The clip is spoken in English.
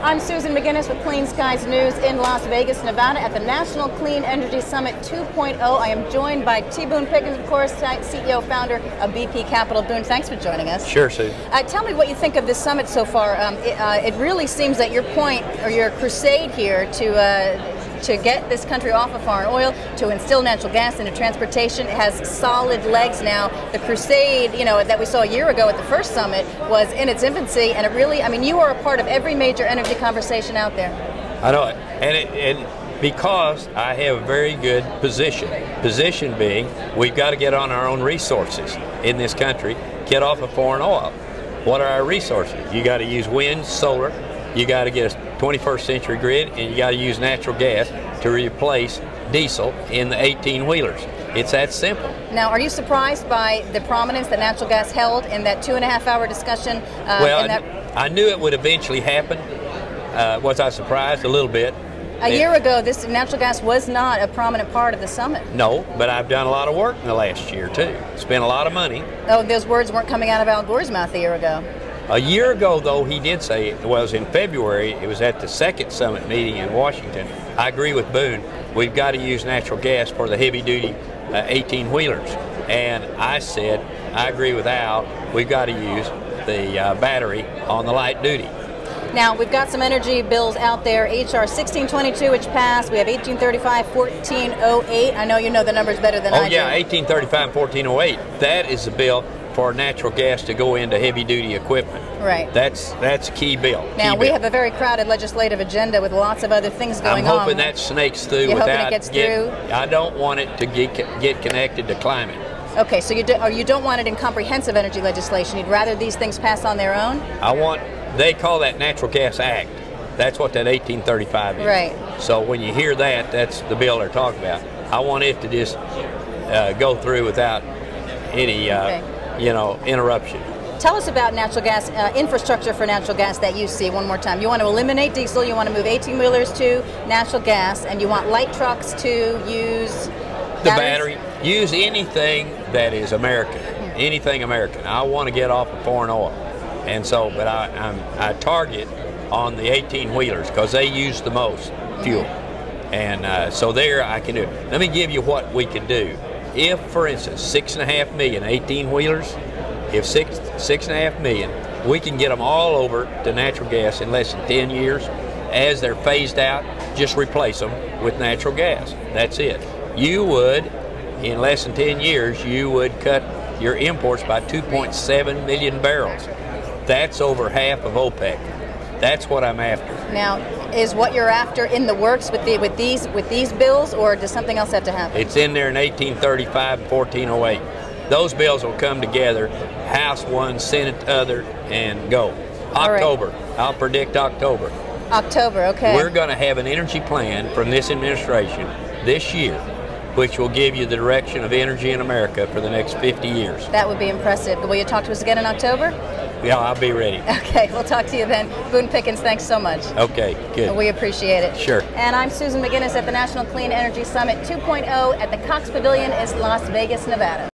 I'm Susan McGinnis with Clean Skies News in Las Vegas, Nevada at the National Clean Energy Summit 2.0. I am joined by T.Boone Pickens, of course, CEO, founder of BP Capital. Boone, thanks for joining us. Sure, Susan. Tell me what you think of this summit so far. It really seems that your point, or your crusade here to get this country off of foreign oil, to instill natural gas into transportation, it has solid legs now. The crusade, that we saw a year ago at the first summit was in its infancy, and it really, you are a part of every major energy conversation out there. I know it, and because I have a very good position. Position being, we've got to get on our own resources in this country, get off of foreign oil. What are our resources? You got to use wind, solar, you got to get a 21st century grid, and you got to use natural gas to replace diesel in the 18-wheelers. It's that simple. Now, are you surprised by the prominence that natural gas held in that 2.5-hour discussion? I knew it would eventually happen. Was I surprised? A little bit. A year ago, this natural gas was not a prominent part of the summit. No, but I've done a lot of work in the last year, too. Spent a lot of money. Oh, those words weren't coming out of Al Gore's mouth a year ago. A year ago, though, he did say, it was in February, it was at the second summit meeting in Washington. I agree with Boone. We've got to use natural gas for the heavy-duty 18-wheelers. And I said, I agree with Al, we've got to use the battery on the light duty. Now, we've got some energy bills out there. HR 1622, which passed. We have 1835, 1408. I know you know the numbers better than I do. Oh, yeah, 1835 and 1408. That is the bill for natural gas to go into heavy-duty equipment. Right. That's a key bill. Now, we have a very crowded legislative agenda with lots of other things going on. I'm hoping that snakes through. You're hoping it gets through? I don't want it to get connected to climate. Okay, so you don't want it in comprehensive energy legislation. You'd rather these things pass on their own? They call that Natural Gas Act. That's what that 1835 is. Right. So when you hear that, that's the bill they're talking about. I want it to just go through without any interruption. Tell us about natural gas, infrastructure for natural gas that you see one more time. You want to eliminate diesel, you want to move 18-wheelers to natural gas, and you want light trucks to use the battery. Use anything that is American, anything American. I want to get off of foreign oil. And so, but I target on the 18-wheelers because they use the most fuel. And so there I can do it. Let me give you what we can do. If, for instance, 6.5 million 18-wheelers, if 6.5 million, we can get them all over to natural gas in less than 10 years. As they're phased out, just replace them with natural gas. That's it. You would, in less than 10 years, you would cut your imports by 2.7 million barrels. That's over half of OPEC. That's what I'm after. Now, is what you're after in the works with these bills, or does something else have to happen? It's in there in 1835 and 1408. Those bills will come together, House one, Senate other, and go. October. Right. I'll predict October. October, okay. We're going to have an energy plan from this administration this year, which will give you the direction of energy in America for the next 50 years. That would be impressive. Will you talk to us again in October? Yeah, I'll be ready. Okay, we'll talk to you then. Boone Pickens, thanks so much. Okay, good. We appreciate it. Sure. And I'm Susan McGinnis at the National Clean Energy Summit 2.0 at the Cox Pavilion in Las Vegas, Nevada.